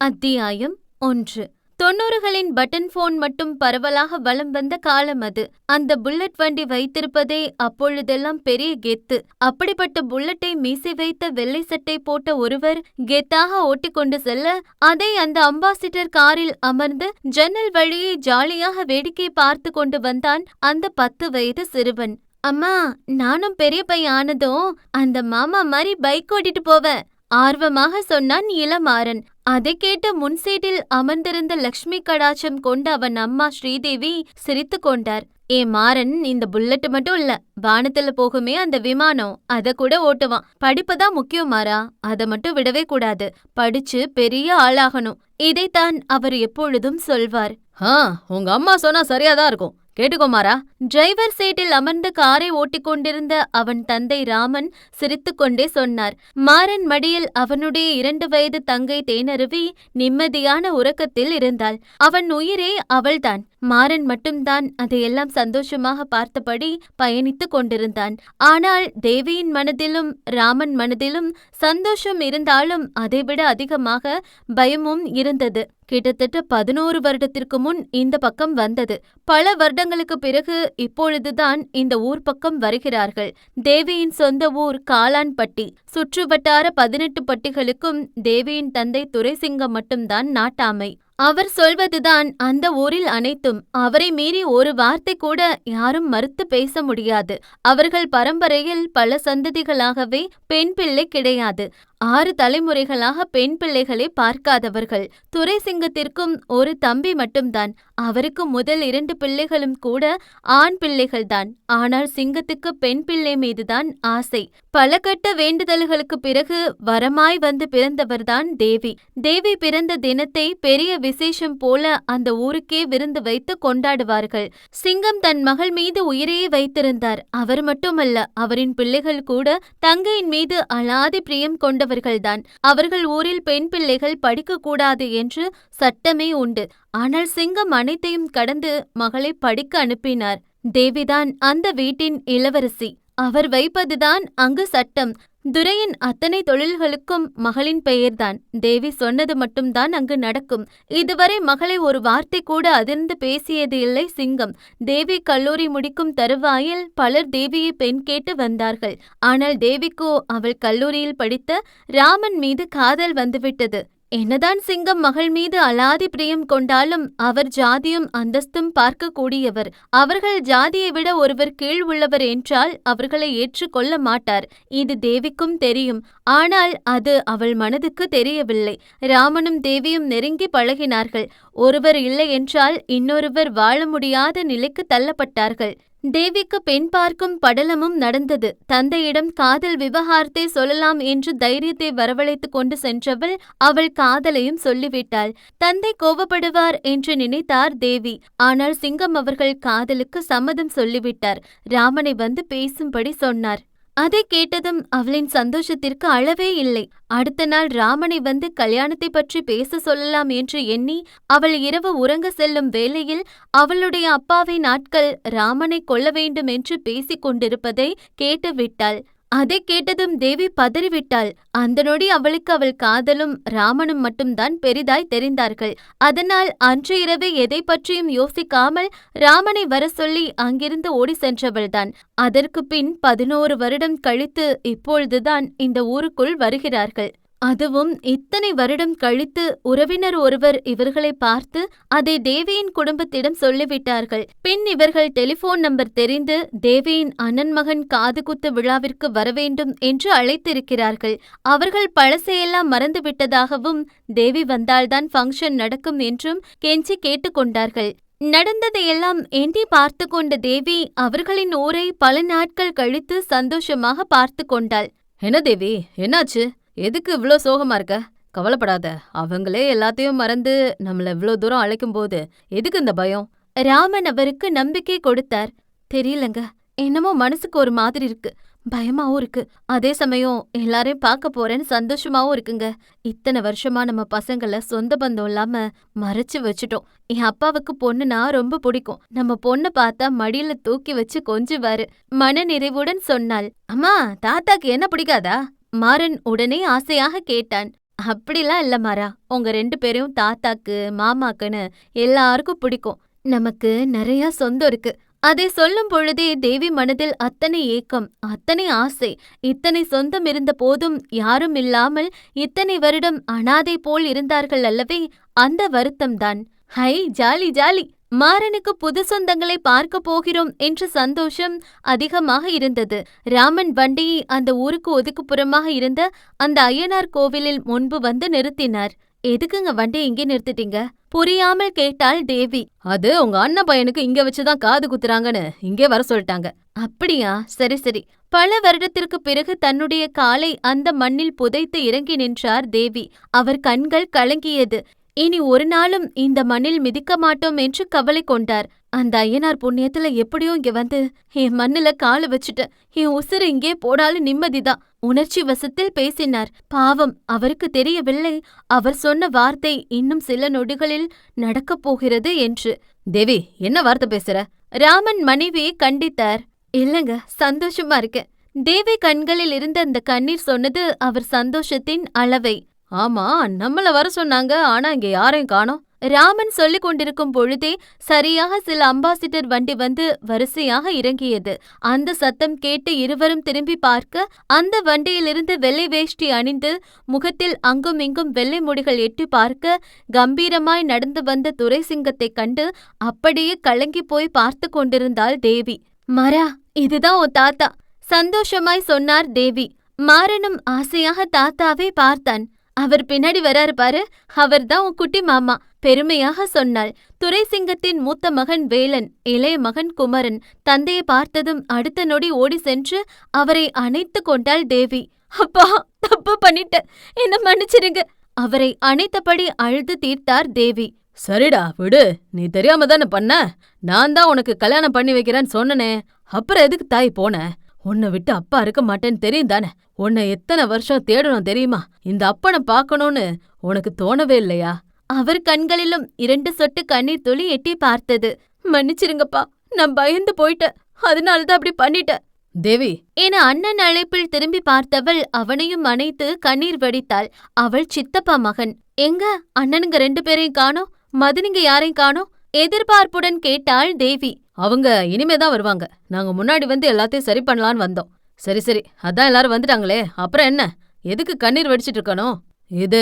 அத்தியாயம் 1. 90களின் button phone மட்டும் பரவலாக வலம் வந்த காலம் அது. அந்த புல்லட் வண்டி வைத்திருப்பதே அப்பொழுதெல்லாம் பெரிய கெத்து. அப்படிப்பட்ட புல்லட்டை மீசை வைத்த வெள்ளை சட்டை போட்ட ஒருவர் கெத்தாக ஓட்டிக்கொண்டு செல்ல, அதை அந்த அம்பாசிடர் காரில் அமர்ந்து ஜன்னல் வழியே ஜாலியாக வேடிக்கை பார்த்து கொண்டு வந்தான் அந்த 10 வயது சிறுவன். அம்மா, நானும் பெரிய பையன் ஆனதும் அந்த மாமா மாதிரி பைக் ஓட்டிட்டு போவேன், ஆர்வமாக சொன்னான் இளமாறன். அதை கேட்ட முன்சீட்டில் அமர்ந்திருந்த லக்ஷ்மி கடாட்சம் கொண்ட அவன் அம்மா ஸ்ரீதேவி சிரித்து கொண்டார். ஏ மாறன், இந்த புல்லட் மட்டும் இல்ல, வானத்துல போகுமே அந்த விமானம், அத கூட ஓட்டுவான். படிப்புதான் முக்கியம் மாறா, அதை மட்டும் விடவே கூடாது. படிச்சு பெரிய ஆளாகணும். இதைத்தான் அவர் எப்பொழுதும் சொல்வார். உங்க அம்மா சொன்னா சரியாதான் இருக்கும், கேட்டுக்கோமாரா. டிரைவர் சீட்டில் அமர்ந்து காரை ஓட்டிக்கொண்டிருந்த அவன் தந்தை ராமன் சிரித்துக்கொண்டே சொன்னார். மாறன் மடியில் அவனுடைய 2 வயது தங்கை தேனருவி நிம்மதியான உறக்கத்தில் இருந்தாள். அவன் உயிரே அவள்தான். மாறன் மட்டும்தான் அதையெல்லாம் சந்தோஷமாக பார்த்தபடி பயணித்துக் கொண்டிருந்தான். ஆனால் தேவியின் மனதிலும் ராமன் மனதிலும் சந்தோஷம் இருந்தாலும் அதைவிட அதிகமாக பயமும் இருந்தது. கிட்டத்தட்ட 11 வருடத்திற்கு முன் இந்த பக்கம் வந்தது. பல வருடங்களுக்கு பிறகு இப்பொழுதுதான் இந்த ஊர் பக்கம் வருகிறார்கள். தேவியின் சொந்த ஊர் காலான்பட்டி. சுற்றுவட்டார 18 பட்டிகளுக்கும் தேவியின் தந்தை துரைசிங்கம் மட்டும்தான் நாட்டாமை. அவர் சொல்வதுதான் அந்த ஊரில் அனைத்தும். அவரை மீறி ஒரு வார்த்தை கூட யாரும் மறுத்து பேச முடியாது. அவர்கள் பரம்பரையில் பல சந்ததிகளாகவே பெண் பிள்ளை கிடையாது. 6 தலைமுறைகளாக பெண் பிள்ளைகளை பார்க்காதவர்கள். துரைசிங்கத்திற்கும் ஒரு தம்பி மட்டும்தான். அவருக்கு முதல் 2 பிள்ளைகளும் கூட ஆண் பிள்ளைகள்தான். ஆனால் சிங்கத்துக்கு பெண் பிள்ளை மீதுதான் ஆசை. பல கட்ட வேண்டுதல்களுக்கு பிறகு வரமாய் வந்து பிறந்தவர்தான் தேவி. தேவி பிறந்த தினத்தை பெரிய விசேஷம் போல அந்த ஊருக்கே விருந்து வைத்து கொண்டாடுவார்கள். சிங்கம் தன் மகள் மீது உயிரையே வைத்திருந்தார். அவர் மட்டுமல்ல, அவரின் பிள்ளைகள் கூட தங்கையின் மீது அலாதி பிரியம் கொண்டவர்கள்தான். அவர்கள் ஊரில் பெண் பிள்ளைகள் படிக்க கூடாது என்று சட்டமே உண்டு. ஆனால் சிங்கம் அனைத்தையும் கடந்து மகளை படிக்க அனுப்பினார். தேவிதான் அந்த வீட்டின் இளவரசி. அவர் வைப்பதுதான் அங்கு சட்டம். துரையின் அத்தனை தொழில்களுக்கும் மகளின் பெயர்தான். தேவி சொன்னது மட்டும்தான் அங்கு நடக்கும். இதுவரை மகளை ஒரு வார்த்தை கூட அதிர்ந்து பேசியது இல்லை சிங்கம். தேவி கல்லூரி முடிக்கும் தருவாயில் பலர் தேவியை பெண் கேட்டு வந்தார்கள். ஆனால் தேவிக்கோ அவள் கல்லூரியில் படித்த ராமன் மீது காதல் வந்துவிட்டது. என்னதான் சிங்கம் மகள் மீது அலாதி பிரியம் கொண்டாலும் அவர் ஜாதியும் அந்தஸ்தும் பார்க்க கூடியவர். அவர்கள் ஜாதியை விட ஒருவர் கீழ் உள்ளவர் என்றால் அவர்களை ஏற்றுக்கொள்ள மாட்டார். இது தேவிக்கும் தெரியும். ஆனால் அது அவள் மனதுக்கு தெரியவில்லை. ராமனும் தேவியும் நெருங்கி பழகினார்கள். ஒருவர் இல்லை என்றால் இன்னொருவர் வாழ முடியாத நிலைக்கு தள்ளப்பட்டார்கள். தேவிக்கு பெண் பார்க்கும் படலமும் நடந்தது. தந்தையிடம் காதல் விவகாரத்தை சொல்லலாம் என்று தைரியத்தை வரவழைத்து கொண்டு சென்றவள் அவள் காதலையும் சொல்லிவிட்டாள். தந்தை கோபப்படுவார் என்று நினைத்தார் தேவி. ஆனால் சிங்கம் அவர்கள் காதலுக்கு சம்மதம் சொல்லிவிட்டார். ராமனை வந்து பேசும்படி சொன்னார். அதை கேட்டதும் அவளின் சந்தோஷத்திற்கு அளவே இல்லை. அடுத்த நாள் ராமனை வந்து கல்யாணத்தை பற்றி பேச சொல்லலாம் என்று எண்ணி அவள் இரவு உறங்க செல்லும் வேளையில் அவளுடைய அப்பாவை நாட்கள் ராமனை கொல்ல வேண்டும் என்று பேசிக் கொண்டிருப்பதை கேட்டுவிட்டாள். அதை கேட்டதும் தேவி பதறிவிட்டாள். அந்த நொடி அவளுக்கு அவள் காதலும் ராமனும் மட்டும்தான் பெரிதாய் தெரிந்தார்கள். அதனால் அன்று இரவே எதை பற்றியும் யோசிக்காமல் ராமனை வர சொல்லி அங்கிருந்து ஓடி சென்றவள்தான். அதற்கு பின் 11 வருடம் கழித்து இப்பொழுதுதான் இந்த ஊருக்குள் வருகிறார்கள். அதுவும் இத்தனை வருடம் கழித்து உறவினர் ஒருவர் இவர்களை பார்த்து அதை தேவியின் குடும்பத்திடம் சொல்லிவிட்டார்கள். பின் இவர்கள் டெலிபோன் நம்பர் தெரிந்து தேவியின் அண்ணன் மகன் காதுகுத்து விழாவிற்கு வரவேண்டும் என்று அழைத்திருக்கிறார்கள். அவர்கள் பழசையெல்லாம் மறந்துவிட்டதாகவும் தேவி வந்தால்தான் ஃபங்க்ஷன் நடக்கும் என்றும் கெஞ்சி கேட்டுக்கொண்டார்கள். நடந்ததையெல்லாம் எண்ணி பார்த்து கொண்ட தேவி அவர்களின் ஊரை பல நாட்கள் கழித்து சந்தோஷமாக பார்த்து கொண்டாள். என்ன தேவி, என்னாச்சு? எதுக்கு இவ்ளோ சோகமா இருக்க? கவலைப்படாத, அவங்களே எல்லாத்தையும் மறந்து நம்மள இவ்ளோ தூரம் அழைக்கும் போது எதுக்கு இந்த பயம்? ராமன் அவருக்கு நம்பிக்கை கொடுத்தார். தெரியலங்க, என்னமோ மனசுக்கு ஒரு மாதிரி இருக்கு, பயமாவும் இருக்கு. அதே சமயம் எல்லாரையும் பார்க்க போறேன்னு சந்தோஷமாவும் இருக்குங்க. இத்தனை வருஷமா நம்ம பசங்களை சொந்த பந்தம் இல்லாம மறைச்சு வச்சுட்டோம். என் அப்பாவுக்கு பொண்ணுனா ரொம்ப பிடிக்கும். நம்ம பொண்ணை பார்த்தா மடியில தூக்கி வச்சு கொஞ்சுவாரு. மன நிறைவுடன் சொன்னாள். அம்மா, தாத்தாக்கு என்ன பிடிக்காதா? மாறன் உடனே ஆசையாக கேட்டான். அப்படிலாம் இல்ல மாறா. உங்க 2 பேரையும் தாத்தாக்கு, மாமாக்குன்னு எல்லாருக்கும் பிடிக்கும். நமக்கு நெறைய சொந்தம் இருக்கு. அதை சொல்லும் பொழுதே தேவி மனதில் அத்தனை ஏக்கம், அத்தனை ஆசை. இத்தனை சொந்தம் இருந்த போதும் யாரும் இல்லாமல் இத்தனை வருடம் அனாதை போல் இருந்தார்கள் அல்லவே, அந்த வருத்தம்தான். Hi jolly jolly! மாறனுக்கு புது சொந்தங்களை பார்க்க போகிறோம் என்ற சந்தோஷம் அதிகமாக இருந்தது. ராமன் வண்டியை அந்த ஊருக்கு ஒதுக்குப்புறமாக இருந்த அந்த ஐயனார் கோவிலில் முன்பு வந்து நிறுத்தினார். எதுக்குங்க வண்டியை இங்கே நிறுத்திட்டீங்க? புரியாமல் கேட்டாள் தேவி. அது உங்க அண்ணன் பையனுக்கு இங்க வச்சுதான் காது குத்துறாங்கன்னு இங்கே வர சொல்லிட்டாங்க. அப்படியா? சரி சரி. பல வருடத்திற்கு பிறகு தன்னுடைய காலை அந்த மண்ணில் புதைத்து இறங்கி நின்றார் தேவி. அவர் கண்கள் கலங்கியது. இனி ஒரு நாளும் இந்த மண்ணில் மிதிக்க மாட்டோம் என்று கவலை கொண்டார். அந்த ஐயனார் புண்ணியத்துல எப்படியோ இங்க வந்து என் மண்ணுல காலு வச்சுட்ட. என் உசுறு இங்கே போடாலும் நிம்மதிதான். உணர்ச்சி வசத்தில் பேசினார். பாவம், அவருக்கு தெரியவில்லை அவர் சொன்ன வார்த்தை இன்னும் சில நொடிகளில் நடக்கப் போகிறது என்று. தேவி, என்ன வார்த்தை பேசுற? ராமன் மனைவியை கண்டித்தார். இல்லங்க, சந்தோஷமா இருக்கேன். தேவி கண்களில் இருந்த அந்த கண்ணீர் சொன்னது அவர் சந்தோஷத்தின் அளவை. ஆமா, நம்மள வர சொன்னாங்க. ஆனா இங்க யாரையும் காணோம். ராமன் சொல்லிக் கொண்டிருக்கும் பொழுதே சரியாக சில அம்பாசிடர் வண்டி வந்து வரிசையாக இறங்கியது. அந்த சத்தம் கேட்டு இருவரும் திரும்பி பார்க்க, அந்த வண்டியிலிருந்து வெள்ளை வேஷ்டி அணிந்து முகத்தில் அங்கும் இங்கும் வெள்ளை முடிகள் எட்டி பார்க்க கம்பீரமாய் நடந்து வந்த துரைசிங்கத்தைக் கண்டு அப்படியே கலங்கி போய் பார்த்து கொண்டிருந்தாள் தேவி. மரா, இதுதான் உன் தாத்தா, சந்தோஷமாய் சொன்னார் தேவி. மாறனும் ஆசையாக தாத்தாவை பார்த்தான். அவர் பின்னாடி வராரு பாரு, அவர்தான் உன் குட்டி மாமா, பெருமையாக சொன்னாள். துரைசிங்கத்தின் மூத்த மகன் வேலன், இளைய மகன் குமரன். தந்தையை பார்த்ததும் அடுத்த நொடி ஓடி சென்று அவரை அணைத்து கொண்டாள் தேவி. அப்பா, தப்பு பண்ணிட்ட, என்ன மன்னிச்சிருங்க. அவரை அணைத்தபடி அழுது தீர்த்தார் தேவி. சரிடா, விடு. நீ தெரியாம தானே பண்ண. நான் தான் உனக்கு கல்யாணம் பண்ணி வைக்கிறேன்னு சொன்னனே. அப்புறம் எதுக்கு தாய் போன? உன்னை விட்டு அப்பா இருக்க மாட்டேன்னு தெரியும் தானே. உன்னை எத்தனை வருஷம் தேடணும் தெரியுமா? இந்த அப்பனை பார்க்கணும்னு உனக்கு தோணவே இல்லையா? அவர் கண்களிலும் 2 சொட்டு கண்ணீர் துளி எட்டி பார்த்தது. மன்னிச்சிருங்கப்பா, நான் பயந்து போயிட்டேன். அதனாலதான் அப்படி பண்ணிட்டேன் தேவி என அண்ணன் அழைப்பில் திரும்பி பார்த்தவள் அவனையும் அணைத்து கண்ணீர் வடித்தாள். அவள் சித்தப்பா மகன். எங்க அண்ணனுங்க 2 பேரையும் காணோம், மதனிங்க யாரையும் காணோம்? எதிர்பார்ப்புடன் கேட்டாள் தேவி. அவங்க இனிமேதான் வருவாங்க. நாங்க முன்னாடி வந்து எல்லாத்தையும் சரி பண்ணலான்னு வந்தோம். சரி சரி, அதான் எல்லாரும் வந்துட்டாங்களே, அப்புறம் என்ன? எதுக்கு கண்ணீர் வடிச்சிட்டு இருக்கணும்? இது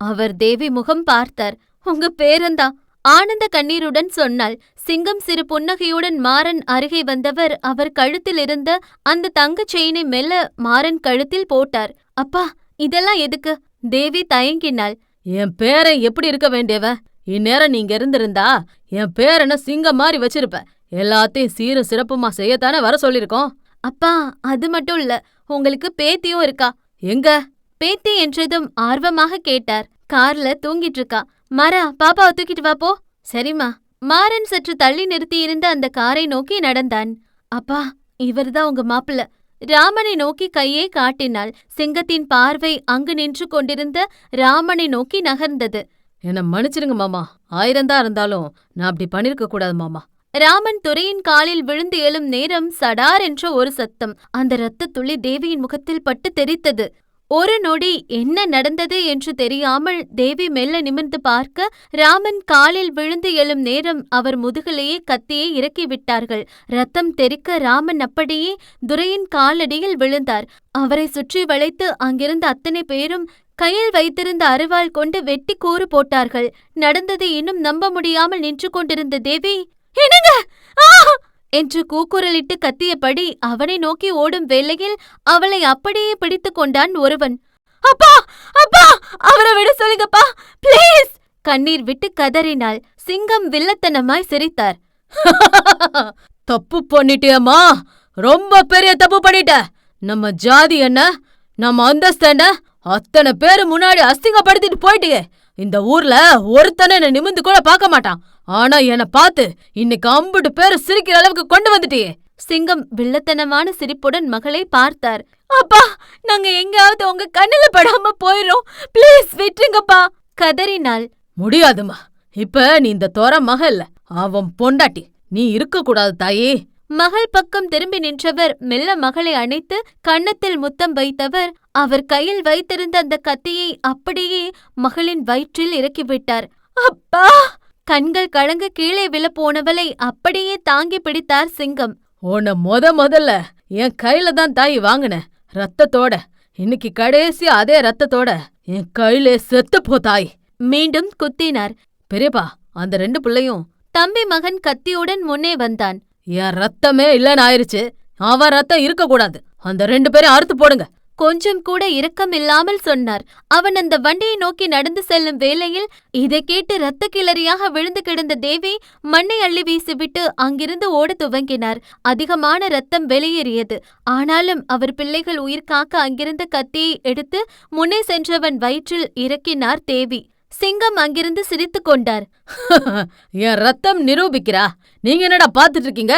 அவர் தேவி முகம் பார்த்தார். உங்க பேரந்தா, ஆனந்த கண்ணீருடன் சொன்னாள். சிங்கம் சிறு புன்னகையுடன் மாறன் அருகே வந்தவர் அவர் கழுத்தில் இருந்த அந்த தங்கச் செயினை மெல்ல மாறன் கழுத்தில் போட்டார். அப்பா, இதெல்லாம் எதுக்கு? தேவி தயங்கினாள். என் பேரன் எப்படி இருக்க வேண்டியவ? இந்நேரம் நீங்க இருந்திருந்தா என் பேரனை சிங்கம் மாதிரி வச்சிருப்ப. எல்லாத்தையும் சீரும் சிறப்புமா செய்யத்தானே வர சொல்லிருக்கோம். அப்பா, அது மட்டும் இல்ல, உங்களுக்கு பேத்தியும் இருக்கா. எங்க பேத்தி என்றதும் ஆர்வமாக கேட்டார். கார்ல தூங்கிட்டு இருக்கா. மரா, பாப்பாவை தூக்கிட்டு வா போ. சரிம்மா. மாறன் சற்று தள்ளி நிறுத்தியிருந்த அந்த காரை நோக்கி நடந்தான். அப்பா, இவர்தான் உங்க மாப்பிள்ள. ராமனை நோக்கி கையை காட்டினாள். சிங்கத்தின் பார்வை அங்கு நின்று கொண்டிருந்த ராமனை நோக்கி நகர்ந்தது. என்ன மன்னிச்சிருங்க மாமா, 1000 தான் இருந்தாலும் நான் அப்படி பண்ணிருக்க கூடாது மாமா. ராமன் துரையின் காலில் விழுந்து எழும் நேரம் சடார் என்ற ஒரு சத்தம். அந்த இரத்த துளி தேவியின் முகத்தில் பட்டு தெரித்தது. ஒரு நொடி என்ன நடந்தது என்று தெரியாமல் தேவி மெல்ல நிமிர்ந்து பார்க்க, ராமன் காலில் விழுந்து எழும் நேரம் அவர் முதுகிலேயே கத்தியை இறக்கிவிட்டார்கள். ரத்தம் தெறிக்க ராமன் அப்படியே துரையின் காலடியில் விழுந்தார். அவரை சுற்றி வளைத்து அங்கிருந்த அத்தனை பேரும் கையில் வைத்திருந்த அரிவாள் கொண்டு வெட்டி கூறு போட்டார்கள். நடந்ததை இன்னும் நம்ப முடியாமல் நின்று கொண்டிருந்த தேவி, என்னங்க என்று கூக்குரலிட்டு கத்தியபடி அவனை நோக்கி ஓடும் வேளையில் அவளை அப்படியே பிடித்து கொண்டான் ஒருவன். அப்பா, அப்பா, அவரை விட சொல்லுங்கப்பா ப்ளீஸ். கண்ணீர் விட்டு கதறினாள். சிங்கம் வில்லத்தனமாய் சிரித்தார். தப்பு பண்ணிட்டியம்மா, ரொம்ப பெரிய தப்பு பண்ணிட்ட. நம்ம ஜாதி என்ன, நம்ம அந்தஸ்து என்ன, அத்தனை பேரு முன்னாடி அசிங்கப்படுத்திட்டு போயிட்டியே. இந்த ஊர்ல ஒருத்தனை என்ன நிமிந்து கூட பார்க்க மாட்டான். ஆனா என்ன பார்த்து இன்னைக்கு 50 பேரு சிரிக்கிற அளவுக்கு கொண்டு வந்துட்டியே. சிங்கம் வில்லத்தனமான சிரிப்புடன் மகளை பார்த்தார். அப்பா, நாங்க எங்காவது உங்க கண்ணுல படாம போயிரும், ப்ளீஸ் விட்டுருங்கப்பா கதறினாள். முடியாதுமா, இப்ப நீ இந்த தோர மகள் இல்ல, அவன் பொண்டாட்டி. நீ இருக்க கூடாது தாயே. மகள் பக்கம் திரும்பி நின்றவர் மெல்ல மகளை அணைத்து கன்னத்தில் முத்தம் வைத்தவர் அவர் கையில் வைத்திருந்த அந்த கத்தியை அப்படியே மகளின் வயிற்றில் இறக்கிவிட்டார். அப்பா! கண்கள் கலங்க கீழே விழப்போனவளை அப்படியே தாங்கி பிடித்தார் சிங்கம். உன்னை முதல்ல என் கையில தான் தாய் வாங்கின, ரத்தத்தோட. இன்னைக்கு கடைசி அதே ரத்தத்தோட என் கையிலே செத்து போ தாய். மீண்டும் குத்தினார். பெரியப்பா, அந்த 2 பிள்ளையும். தம்பி மகன் கத்தியுடன் முன்னே வந்தான். என் ரத்தமே இல்லன்னு ஆயிருச்சு, அவன் ரத்தம் இருக்கக்கூடாது. அந்த 2 பேரையும் அறுத்து போடுங்க. கொஞ்சம் கூட இரக்கம் இல்லாமல் சொன்னார். அவன் அந்த வண்டியை நோக்கி நடந்து செல்லும் வேளையில் இதை கேட்டு இரத்த கிளறியாக விழுந்து கிடந்த தேவி மண்ணை அள்ளி வீசிவிட்டு அங்கிருந்து ஓட துவங்கினார். அதிகமான ரத்தம் வெளியேறியது. ஆனாலும் அவர் பிள்ளைகள் உயிர் காக்க அங்கிருந்த கத்தியை எடுத்து முன்னே சென்றவன் வயிற்றில் இறக்கினார் தேவி. சிங்கம் அங்கிருந்து சிரித்துக் கொண்டார். என் ரத்தம் நிரூபிக்கிறா, நீங்க என்னடா பாத்துட்டு இருக்கீங்க?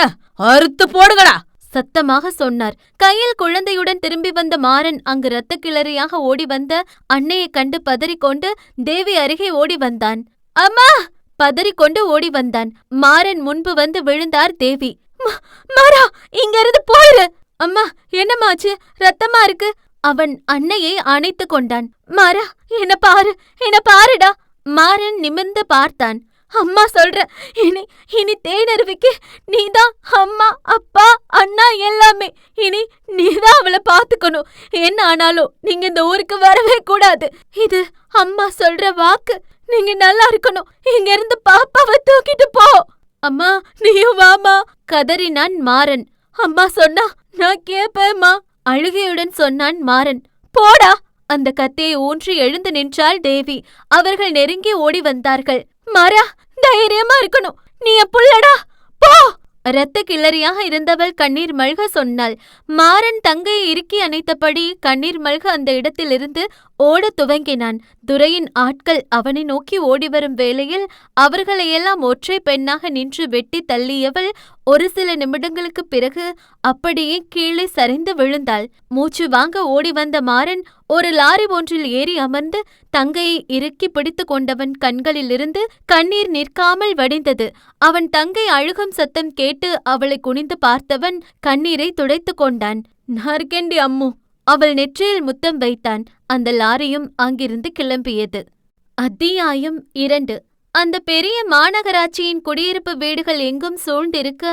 அறுத்து போடுங்கடா சத்தமாக சொன்னார். கையில் குழந்தையுடன் திரும்பி வந்த மாறன் அங்கு இரத்த கிளறியாக ஓடி வந்த அன்னையை கண்டு பதறிக்கொண்டு தேவி அருகே ஓடி வந்தான். அம்மா! பதறிக்கொண்டு ஓடி வந்தான். மாறன் முன்பு வந்து விழுந்தார் தேவி. மாறா, இங்கிருந்து போயிரு. அம்மா, என்னமாச்சு? ரத்தமா இருக்கு. அவன் அன்னையை அணைத்து கொண்டான். மாறா, என்ன பாருடா. மாறன் நிமிர்ந்து பார்த்தான். அம்மா சொல்ற, இனி தேனருவிக்கு நீதான் அம்மா, அப்பா, அண்ணா எல்லாமே. இனி நீதான் அவளை பாத்துக்கணும். என்ன ஆனாலும் நீங்க இந்த ஊருக்கு வரவே கூடாது. இது அம்மா சொல்ற வாக்கு. நீங்க நல்லா இருக்கணும். இங்க இருந்து பாப்பாவை தூக்கிட்டு போ. அம்மா, நீயும் வாமா, கதறினான் மாறன். அம்மா சொன்னா நான் கேப்பேம்மா, அழுகையுடன் சொன்னான் மாறன். போடா! அந்த கத்தியை ஊன்றி எழுந்து நின்றாள் தேவி. அவர்கள் நெருங்கி ஓடி வந்தார்கள். மாறா, தைரியமா இருக்கணும். நீ என் புள்ளடா, போ! இரத்த கிளறியாக இருந்தவள் கண்ணீர் மல்க சொன்னாள். மாறன் தங்கையை இறுக்கி அணைத்தபடி கண்ணீர் மல்க அந்த இடத்திலிருந்து ஓடத் துவங்கினான். துரையின் ஆட்கள் அவனை நோக்கி ஓடிவரும் வேளையில் அவர்களையெல்லாம் ஒற்றை பெண்ணாக நின்று வெட்டி தள்ளியவள் ஒரு சில நிமிடங்களுக்குப் பிறகு அப்படியே கீழே சரிந்து விழுந்தாள். மூச்சு வாங்க ஓடி வந்த மாறன் ஒரு லாரி ஒன்றில் ஏறி அமர்ந்து தங்கையை இறுக்கி பிடித்து கொண்டவன் கண்களிலிருந்து கண்ணீர் நிற்காமல் வடிந்தது. அவன் தங்கை அழுகும் சத்தம் கேட்டு அவளை குனிந்து பார்த்தவன் கண்ணீரை துடைத்து கொண்டான். நார்கெண்டி அம்மு! அவள் நெற்றியில் முத்தம் வைத்தான். அந்த லாரியும் அங்கிருந்து கிளம்பியது. அத்தியாயம் 2. அந்த பெரிய மாநகராட்சியின் குடியிருப்பு வீடுகள் எங்கும் சூழ்ந்திருக்க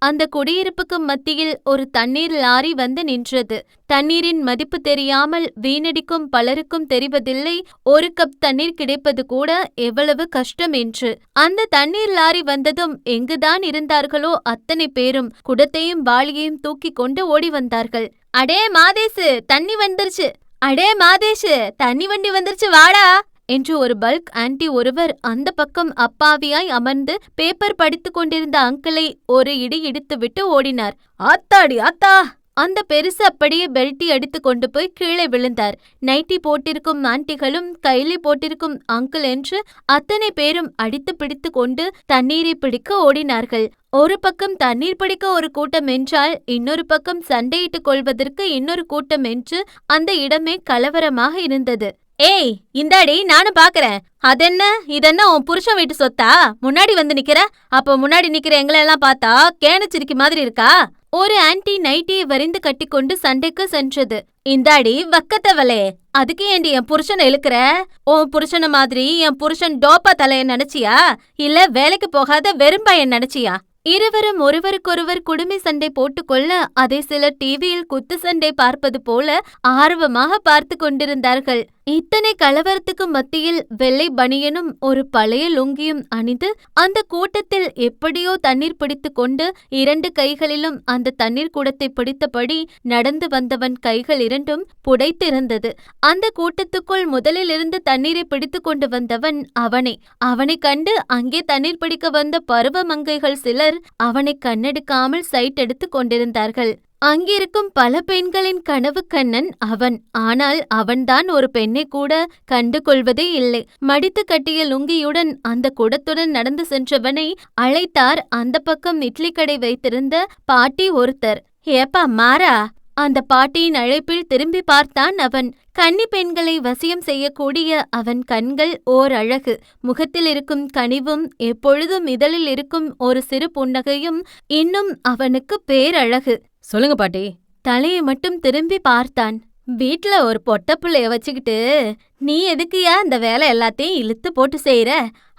அந்த குடியிருப்புக்கு மத்தியில் ஒரு தண்ணீர் லாரி வந்து நின்றது. தண்ணீரின் மதிப்பு தெரியாமல் வீணடிக்கும் பலருக்கும் தெரிவதில்லை ஒரு கப் தண்ணீர் கிடைப்பது கூட எவ்வளவு கஷ்டம் என்று. அந்த தண்ணீர் லாரி வந்ததும் எங்குதான் இருந்தார்களோ அத்தனை பேரும் குடத்தையும் வாளியையும் தூக்கி கொண்டு ஓடி வந்தார்கள். அடே மாதேசு, தண்ணி வந்துருச்சு! அடே மாதேஷு, தண்ணி வண்டி வந்துருச்சு, வாடா! என்று ஒரு பல்க் ஆன்டி ஒருவர் அந்த பக்கம் அப்பாவியாய் அமர்ந்து பேப்பர் படித்துக் கொண்டிருந்த அங்கிளை ஒரு இடி இடித்துவிட்டு ஓடினார். ஆத்தாடி ஆத்தா! அந்த பெருசு அப்படியே பெல்ட்டி அடித்து கொண்டு போய் கீழே விழுந்தார். நைட்டி போட்டிருக்கும் ஆன்டிகளும் கைலி போட்டிருக்கும் அங்கிள் என்று அத்தனை பேரும் அடித்து பிடித்து கொண்டு தண்ணீரை பிடிக்க ஓடினார்கள். ஒரு பக்கம் தண்ணீர் பிடிக்க ஒரு கூட்டம் என்றால் இன்னொரு பக்கம் சண்டையிட்டுக் கொள்வதற்கு இன்னொரு கூட்டம் என்று அந்த இடமே கலவரமாக இருந்தது. ஏய், இந்தாடி, நானும் பாக்குறேன். அதென்ன, இதென்ன உன் புருஷன் வீட்டு சொத்தா? முன்னாடி வந்து நிக்கிற? அப்ப முன்னாடி நிக்கிற எங்களெல்லாம் பார்த்தா கேனச்சிரிக்கி மாதிரி இருக்கா? ஒரு ஆன்டி நைட்டியை வரிந்து கட்டிக்கொண்டு சண்டைக்கு சென்றது. இந்தாடி வக்கத்தவளே, அதுக்கு ஏண்டி என் புருஷனை இழுக்கிற? உன் புருஷன மாதிரி என் புருஷன் டோப்பா தலைய நினைச்சியா, இல்ல வேலைக்கு போகாத வெறும்பையன் நினைச்சியா? இருவரும் ஒருவருக்கொருவர் குடுமி சண்டை போட்டுக்கொள்ள அதை சிலர் டிவியில் குத்து சண்டை பார்ப்பது போல ஆர்வமாக பார்த்து கொண்டிருந்தார்கள். இத்தனை கலவரத்துக்கு மத்தியில் வெள்ளை பனியனும் ஒரு பழைய லுங்கியும் அணிந்து அந்த கூட்டத்தில் எப்படியோ தண்ணீர் பிடித்து கொண்டு 2 கைகளிலும் அந்த தண்ணீர் குடத்தை பிடித்தபடி நடந்து வந்தவன் கைகள் 2ம் புடைத்திருந்தது. அந்த கூட்டத்துக்குள் முதலில் இருந்து தண்ணீரை பிடித்து கொண்டு வந்தவன் அவனை கண்டு அங்கே தண்ணீர் பிடிக்க வந்த பருவ மங்கைகள் சிலர் அவனை கண்ணெடுக்காமல் சைட் எடுத்து கொண்டிருந்தார்கள். அங்கிருக்கும் பல பெண்களின் கனவு கண்ணன் அவன். ஆனால் அவன்தான் ஒரு பெண்ணை கூட கண்டு கொள்வதே இல்லை. மடித்து கட்டிய லுங்கியுடன் அந்த குடத்துடன் நடந்து சென்றவனை அழைத்தார் அந்த பக்கம் இட்லி கடை வைத்திருந்த பாட்டி ஒருத்தர். ஏப்பா மாறா! அந்த பாட்டியின் அழைப்பில் திரும்பி பார்த்தான் அவன். கன்னி பெண்களை வசியம் செய்யக்கூடிய அவன் கண்கள் ஓர் அழகு. முகத்தில் இருக்கும் கனிவும் எப்பொழுதும் இதழில் இருக்கும் ஒரு சிறு புன்னகையும் இன்னும் அவனுக்கு பேரழகு. சொல்லுங்க பாட்டி. தலையை மட்டும் திரும்பி பார்த்தான். வீட்ல ஒரு பொட்ட புள்ளைய வச்சுக்கிட்டு நீ எதுக்குயா இந்த வேலை எல்லாத்தையும் இழுத்து போட்டு செய்யற?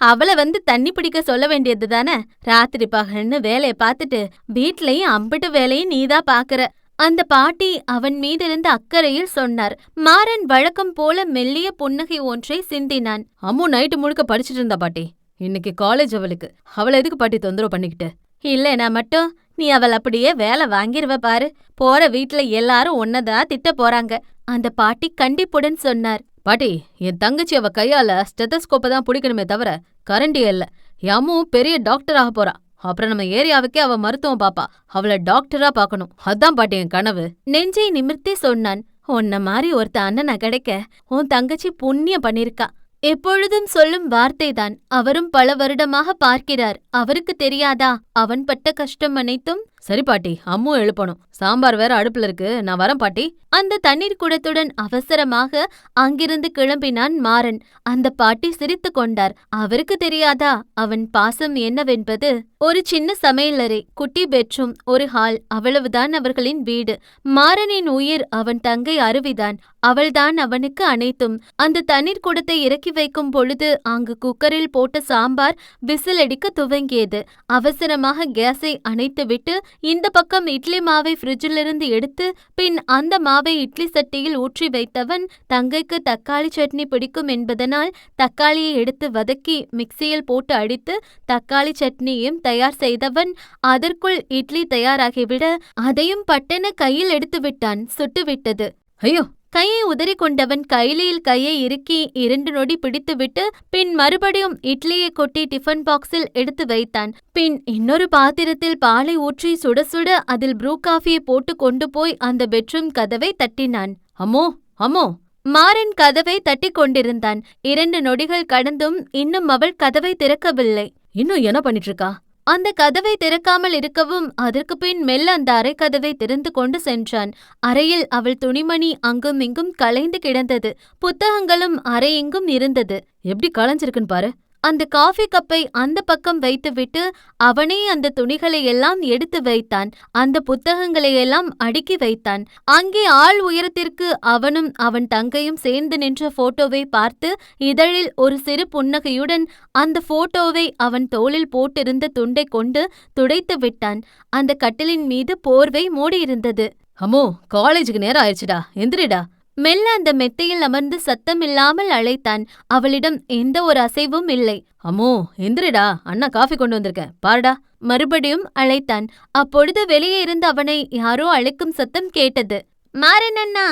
அவள வந்து தண்ணி பிடிக்க சொல்ல வேண்டியது தானே? ராத்திரி பகல்னு வேலைய பார்த்துட்டு வீட்லயும் அம்பிட்டு வேலையும் நீதான் பாக்குற. அந்த பாட்டி அவன் மீதிருந்த அக்கறையில் சொன்னார். மாறன் வழக்கம் போல மெல்லிய புன்னகை ஒன்றை சிந்தினான். அம்மு நைட்டு முழுக்க படிச்சிட்டு இருந்தா பாட்டி. இன்னைக்கு காலேஜ் அவளுக்கு. அவளை எதுக்கு பாட்டி தொந்தரவு பண்ணிக்கிட்டு? இல்லைனா மட்டும் நீ அவள் அப்படியே வேலை வாங்கிருவ பாரு. போற வீட்ல எல்லாரும் ஒன்னதான் திட்ட போறாங்க. அந்த பாட்டி கண்டிப்புடன் சொன்னார். பாட்டி, என் தங்கச்சி அவ கையால ஸ்டெத்தஸ்கோப்பை தான் பிடிக்கணுமே தவிர கரண்டியே இல்ல. என் அம்மு பெரிய டாக்டர் ஆக போறா. அப்புறம் நம்ம ஏரியாவுக்கே அவ மருத்துவம் பாப்பா. அவளை டாக்டரா பாக்கணும். அதான் பாட்டி என் கனவு. நெஞ்சை நிமிர்த்தி சொன்னான். உன்ன மாதிரி ஒருத்த அண்ணனை கிடைக்க உன் தங்கச்சி புண்ணியம் பண்ணிருக்கா. எப்பொழுதும் சொல்லும் வார்த்தைதான். அவரும் பல வருடமாக பார்க்கிறார். அவருக்கு தெரியாதா அவன் பட்ட கஷ்டம் அனைத்தும்? சரி பாட்டி, அம்மு எழுப்பணும். சாம்பார் வேற அடுப்புல இருக்கு. நான் வரேன் பாட்டி. அந்த தண்ணீர் குடத்துடன் அவசரமாக அங்கிருந்து கிளம்பினான் மாறன். அந்த பாட்டி சிரித்து கொண்டார். அவருக்கு தெரியாதா அவன் பாசம் என்னவென்பது? ஒரு சின்ன சமையலறை, குட்டி பெட்ரூம், ஒரு ஹால், அவ்வளவுதான் அவர்களின் வீடு. மாறனின் உயிர் அவன் தங்கை அருவிதான். அவள்தான் அவனுக்கு அனைத்தும். அந்த தண்ணீர் குடத்தை இறக்கி வைக்கும் பொழுது அங்கு குக்கரில் போட்ட சாம்பார் விசில் அடிக்க துவங்கியது. அவசரமாக கேஸை அணைத்துவிட்டு இந்த பக்கம் இட்லி மாவை ஃப்ரிட்ஜிலிருந்து எடுத்து பின் அந்த மாவை இட்லி சட்டியில் ஊற்றி வைத்தவன் தங்கைக்கு தக்காளி சட்னி பிடிக்கும் என்பதனால் தக்காளியை எடுத்து வதக்கி மிக்சியில் போட்டு அடித்து தக்காளி சட்னியும் தயார் செய்தவன் அதற்குள் இட்லி தயாராகிவிட அதையும் பட்டென கையில் எடுத்து விட்டான். சுட்டுவிட்டது. ஐயோ! கையை உதறி கொண்டவன் கைலியில் கையை இறுக்கி 2 நொடி பிடித்துவிட்டு பின் மறுபடியும் இட்லியை கொட்டி டிஃபன் பாக்ஸில் எடுத்து வைத்தான். பின் இன்னொரு பாத்திரத்தில் பாலை ஊற்றி சுட சுட அதில் ப்ரூ காஃபியை போட்டு கொண்டு போய் அந்த பெட்ரூம் கதவை தட்டினான். அம்மோ, அம்மோ! மாறன் கதவை தட்டி கொண்டிருந்தான். 2 நொடிகள் கடந்தும் இன்னும் அவள் கதவை திறக்கவில்லை. இன்னும் என்ன பண்ணிட்டு இருக்கா? அந்த கதவை திறக்காமல் இருக்கவும் அதற்கு பின் மெல்ல அந்த அறை கதவை திறந்து கொண்டு சென்றான். அறையில் அவள் துணிமணி அங்கும் இங்கும் கலைந்து கிடந்தது. புத்தகங்களும் அறையெங்கும் இருந்தது. எப்படி களைஞ்சிருக்குன்னு பாரு. அந்த காஃபி கப்பை அந்த பக்கம் வைத்துவிட்டு அவனே அந்த துணிகளை எல்லாம் எடுத்து வைத்தான். அந்த புத்தகங்களை எல்லாம் அடுக்கி வைத்தான். அங்கே ஆள் உயரத்திற்கு அவனும் அவன் தங்கையும் சேர்ந்து நின்ற போட்டோவை பார்த்து இதழில் ஒரு சிறு புன்னகையுடன் அந்த போட்டோவை அவன் தோளில் போட்டிருந்த துண்டை கொண்டு துடைத்து விட்டான். அந்த கட்டிலின் மீது போர்வை மூடியிருந்தது. அம்மோ, காலேஜுக்கு நேரம் ஆயிடுச்சுடா, எந்திரிடா. மெல்ல அந்த மெத்தையில் அமர்ந்து சத்தமில்லாமல் அழைத்தான். அவளிடம் எந்த ஒரு அசைவும் இல்லை. அம்மோ, எந்திரிடா, அண்ணா காஃபி கொண்டு வந்திருக்கேன், பாருடா. மறுபடியும் அழைத்தான். அப்பொழுது வெளியே இருந்து அவனை யாரோ அழைக்கும் சத்தம் கேட்டது. மாறன் அண்ணா!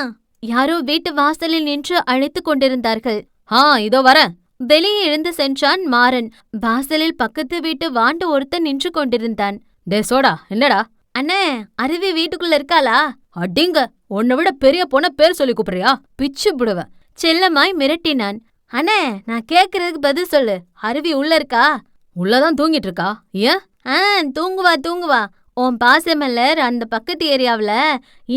யாரோ வீட்டு வாசலில் நின்று அழைத்து கொண்டிருந்தார்கள். இதோ வரேன். வெளியே எழுந்து சென்றான் மாறன். வாசலில் பக்கத்து வீட்டு வாண்டு ஒருத்தன் நின்று கொண்டிருந்தான். டே சோடா, என்னடா? அண்ணே, அருவி வீட்டுக்குள்ள இருக்காளா? அடிங்க, உன்னை விட பெரிய பொண்ண பேர் சொல்லி கூப்பிடுறியா? பிச்சு விடுவேன். செல்லமாய் மிரட்டினான். அண்ணே, நான் கேக்குறதுக்கு பதில் சொல்லு. அருவி உள்ள இருக்கா? உள்ளதான் தூங்கிட்டு இருக்கா. ஏன்? தூங்குவா. உன் பாசமல்லர் அந்த பக்கத்து ஏரியாவுல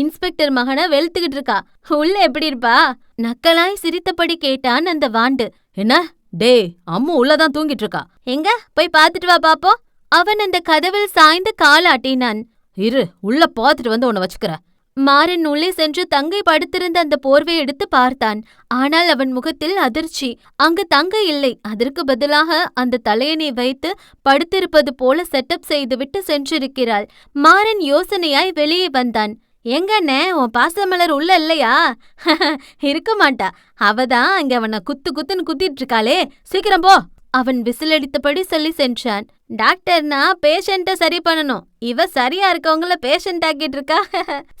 இன்ஸ்பெக்டர் மகனை வெளுத்துக்கிட்டு இருக்கா. உள்ள எப்படி இருப்பா? நக்கலாய் சிரித்தபடி கேட்டான் அந்த வாண்டு. என்ன? டே, அம்மு உள்ளதான் தூங்கிட்டு இருக்கா. எங்க போய் பாத்துட்டு வா பாப்போம். அவன் அந்த கதவில் சாய்ந்து காலாட்டினான். இரு, உள்ள பாத்துட்டு வந்து உன்னை வச்சுக்கிற. மாறன் உள்ளே சென்று தங்கை படுத்திருந்த அந்த போர்வை எடுத்து பார்த்தான். ஆனால் அவன் முகத்தில் அதிர்ச்சி. அங்கு தங்கை இல்லை. அதற்கு பதிலாக அந்த தலையணை வைத்து படுத்திருப்பது போல செட்டப் செய்துவிட்டு சென்றிருக்கிறாள். மாறன் யோசனையாய் வெளியே வந்தான். எங்கண்ணே, உன் பாசமலர் உள்ள இல்லையா? இருக்க மாட்டா. அவதான் அங்க அவனை குத்துன்னு குத்திட்டு இருக்காளே. சீக்கிரம் போ. அவன் விசிலடித்தபடி சொல்லி சென்றான். டாக்டர்னா பேஷண்ட்ட சரி பண்ணணும். இவ சரியா இருக்கவங்கள பேஷண்ட் ஆக்கிட்டு இருக்கா.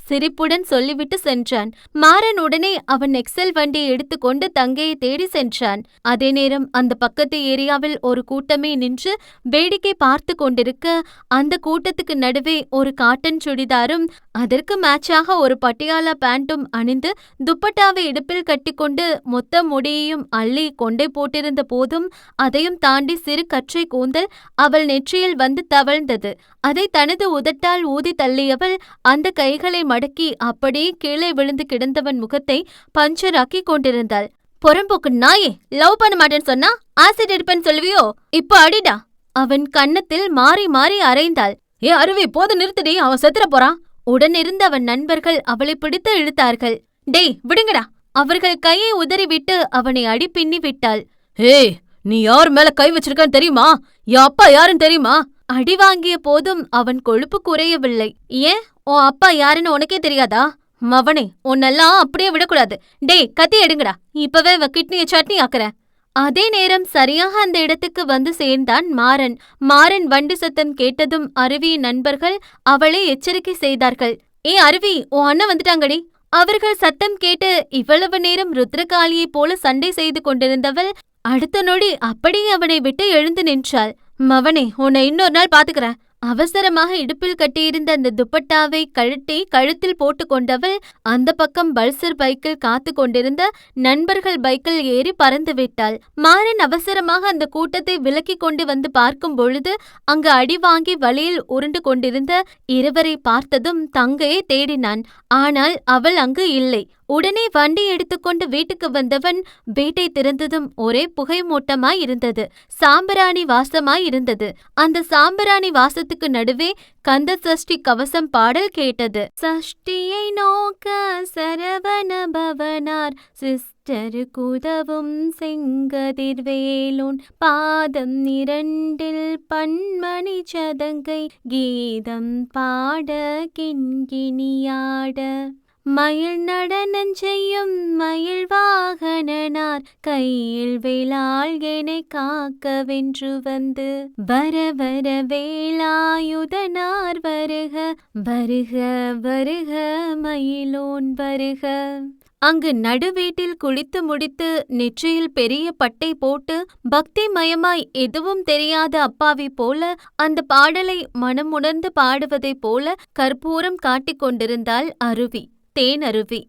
சிரிப்புடன் சொல்லிவிட்டு சென்றான். மாறன் உடனே அவன் எக்ஸல் வண்டியை எடுத்துக்கொண்டு தங்கையை தேடி சென்றான். அதே நேரம் அந்த பக்கத்து ஏரியாவில் ஒரு கூட்டமே நின்று வேடிக்கை பார்த்து கொண்டிருக்க அந்த கூட்டத்துக்கு நடுவே ஒரு காட்டன் சுடிதாரும் அதற்கு மேட்சாக ஒரு பட்டியாலா பேண்ட்டும் அணிந்து துப்பட்டாவை இடுப்பில் கட்டிக்கொண்டு மொத்த முடியையும் அள்ளி கொண்டே போட்டிருந்த போதும் அதையும் தாண்டி சிறு கற்றை கூந்தல் அவள் நெற்றியில் வந்து தவழ்ந்தது. அதை தனது உதட்டால் ஊதி தள்ளியவள் அந்த கைகளை மடக்கி அப்படியே கீழே விழுந்து கிடந்தவன் முகத்தை பஞ்சராக்கி கொண்டிருந்தாள். பொறம்போக்கு நாயே, லவ் பண்ண மாட்டேன்னு சொன்னா ஆசிட் எடுப்பேன்னு சொல்லுவியோ? இப்போ அடிடா. அவன் கன்னத்தில் மாறி மாறி அறைந்தாள். அருவி, போது நிறுத்தடி, அவன் செத்துற போறான். உடனிருந்த அவன் நண்பர்கள் அவளை பிடித்து இழுத்தார்கள். டேய் விடுங்கடா. அவர்கள் கையை உதறிவிட்டு அவனை அடி பின்னி விட்டாள். ஏய், நீ யார் மேல கை வச்சிருக்கான்னு தெரியுமா? என் அப்பா யாருன்னு தெரியுமா? அடி வாங்கிய போதும் அவன் கொழுப்பு குறையவில்லை. ஏன், உன் அப்பா யாருன்னு உனக்கே தெரியாதா? மவனே, உன்னெல்லாம் அப்படியே விடக்கூடாது. டேய் கத்தி எடுங்கடா, இப்பவே இவ கிட்னிய சட்னி ஆக்குறேன். அதே நேரம் சரியாக அந்த இடத்துக்கு வந்து சேர்ந்தான் மாறன். மாறன் வண்டி சத்தம் கேட்டதும் அருவியின் நண்பர்கள் அவளை எச்சரிக்கை செய்தார்கள். ஏ அருவி, உன் அண்ணன் வந்துட்டாங்கடி. அவர்கள் சத்தம் கேட்டு இவ்வளவு நேரம் ருத்ரகாளியைப் போல சண்டை செய்து கொண்டிருந்தவள் அடுத்த நொடி அப்படியே அவனை விட்டு எழுந்து நின்றாள். மவனே, உன்னை இன்னொரு நாள் பாத்துக்கிறேன். அவசரமாக இடுப்பில் கட்டியிருந்த அந்த துப்பட்டாவை கழட்டி கழுத்தில் போட்டு கொண்டவள் அந்த பக்கம் பல்சர் பைக்கில் காத்து கொண்டிருந்த நண்பர்கள் பைக்கில் ஏறி பறந்து விட்டாள். மாறன் அவசரமாக அந்த கூட்டத்தை விலக்கி கொண்டு வந்து பார்க்கும் பொழுது அங்கு அடி வாங்கி வழியில் உருண்டு கொண்டிருந்த இருவரை பார்த்ததும் தங்கையை தேடினான். ஆனால் அவள் அங்கு இல்லை. உடனே வண்டி எடுத்துக்கொண்டு வீட்டுக்கு வந்தவன் வீட்டை திறந்ததும் ஒரே புகை மூட்டமாயிருந்தது. சாம்பிராணி வாசமாயிருந்தது. அந்த சாம்பிராணி வாசத்துக்கு நடுவே கந்த சஷ்டி கவசம் பாடல் கேட்டது. சஷ்டியை நோக்க சரவண பவனார் சிஸ்டருக்கு உதவும் செங்கதிர்வேலோன் பாதம் இரண்டில் பன்மணி சதங்கை கீதம் பாட கிண்கிணியாட மயில் நடனம் செய்யும் மயில் வாகனனார் கையில் வேளாள் எனை காக்க வென்று வந்து வர வர வேலாயுதனார் வருக வருக வருக மயிலோன் வருக. அங்கு நடுவீட்டில் குளித்து முடித்து நெற்றியில் பெரிய பட்டை போட்டு பக்திமயமாய் எதுவும் தெரியாத அப்பாவி போல அந்த பாடலை மனமுணர்ந்து பாடுவதைப் போல கற்பூரம் காட்டிக் கொண்டிருந்தாள் அருவி, தேனருவி.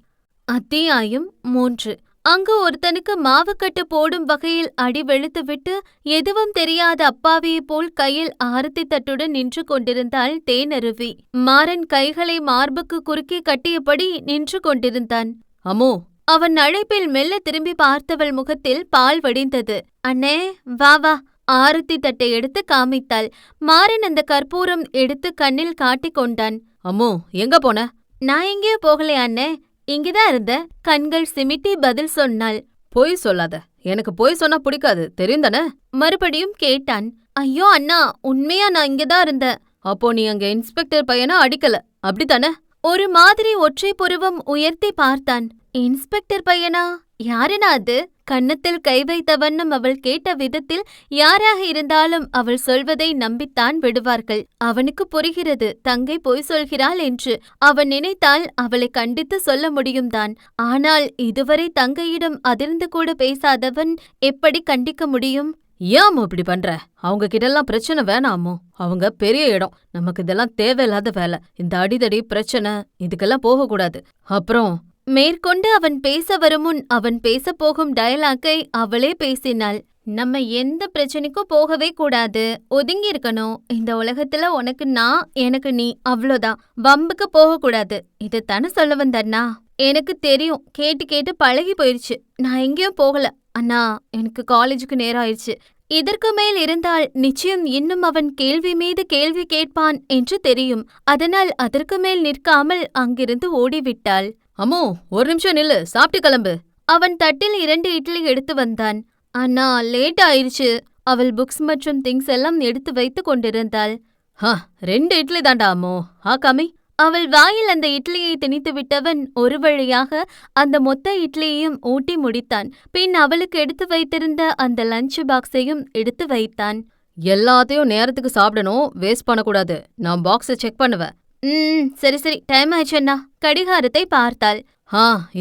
அத்தியாயம் 3. அங்கு ஒருத்தனுக்கு மாவுக்கட்டு போடும் வகையில் அடி வெளுத்துவிட்டு எதுவும் தெரியாத அப்பாவியைப் போல் கையில் ஆரத்தி தட்டுடன் நின்று கொண்டிருந்தாள் தேனருவி. மாறன் கைகளை மார்புக்கு குறுக்கே கட்டியபடி நின்று கொண்டிருந்தான். அம்மோ, அவன் அழைப்பில் மெல்ல திரும்பி பார்த்தவள் முகத்தில் பால் வடிந்தது. அண்ணே வா வா. ஆரத்தி தட்டை எடுத்து காமித்தாள். மாறன் அந்த கற்பூரம் எடுத்து கண்ணில் காட்டிக் கொண்டான். அம்மோ, எங்க போன? நான் எங்கேயோ போகலையா அண்ணே, இங்கதான் இருந்த. கண்கள் சிமிட்டி பதில் சொன்னாள். பொய் சொல்லாத, எனக்கு பொய் சொன்னா பிடிக்காது, தெரியும் தானே? மறுபடியும் கேட்டான். ஐயோ அண்ணா, உண்மையா நான் இங்கதான் இருந்தேன். அப்போ நீ அங்க இன்ஸ்பெக்டர் பையனா அடிக்கல, அப்படித்தானே? ஒரு மாதிரி ஒற்றை புருவம் உயர்த்தி பார்த்தான். இன்ஸ்பெக்டர் பையனா? யாருனா அது? கன்னத்தில் கை வைத்த வண்ணம் அவள் கேட்ட விதத்தில் யாராக இருந்தாலும் அவள் சொல்வதை நம்பித்தான் விடுவார்கள். அவனுக்கு புரிகிறது தங்கை பொய் சொல்கிறாள் என்று. அவன் நினைத்தால் அவளை கண்டித்து சொல்ல முடியும்தான். ஆனால் இதுவரை தங்கையிடம் அதிர்ந்து கூட பேசாதவன் எப்படி கண்டிக்க முடியும்? ஏன் இப்படி பண்ற? அவங்க கிட்டெல்லாம் பிரச்சனை வேணாமோ? அவங்க பெரிய இடம், நமக்கு இதெல்லாம் தேவையில்லாத வேலை. இந்த அடிதடி பிரச்சனை இதுக்கெல்லாம் போகக்கூடாது. அப்புறம் மேற்கொண்டு அவன் பேச வருமுன் அவன் பேச போகும் டயலாக்கை அவளே பேசினாள். நம்ம எந்த பிரச்சனைக்கும் போகவே கூடாது, ஒதுங்கி இருக்கணும். இந்த உலகத்துல உனக்கு நான், எனக்கு நீ, அவ்வளோதான். வம்புக்கு போகக்கூடாது. இது தானே சொல்ல வந்தண்ணா? எனக்கு தெரியும், கேட்டு கேட்டு பழகி போயிடுச்சு. நான் எங்கேயும் போகல அண்ணா, எனக்கு காலேஜுக்கு நேரம் ஆயிடுச்சு. இதற்கு மேல் இருந்தால் நிச்சயம் இன்னும் அவன் கேள்வி மீது கேள்வி கேட்பான் என்று தெரியும். அதனால் அதற்கு மேல் நிற்காமல் அங்கிருந்து ஓடிவிட்டாள். அம்மோ, ஒரு நிமிஷம் நில்லு, சாப்பிட்டு கிளம்பு. அவன் தட்டில் 2 இட்லி எடுத்து வந்தான். அண்ணா லேட் ஆயிடுச்சு. அவள் புக்ஸ் மற்றும் திங்ஸ் எல்லாம் எடுத்து வைத்து கொண்டிருந்தாள். 2 இட்லி தாண்டா அம்மோ, காமி. அவள் வாயில் அந்த இட்லியை திணித்து விட்டவன் ஒரு வழியாக அந்த மொத்த இட்லியையும் ஊட்டி முடித்தான். பின் அவளுக்கு எடுத்து வைத்திருந்த அந்த லஞ்ச் பாக்ஸையும் எடுத்து வைத்தான். எல்லாத்தையும் நேரத்துக்கு சாப்பிடணும், வேஸ்ட் பண்ணக்கூடாது. நான் பாக்ஸை செக் பண்ணுவேன். சரி சரி, டைம் ஆயிடுச்சண்ணா. கடிகாரத்தை பார்த்தாள்.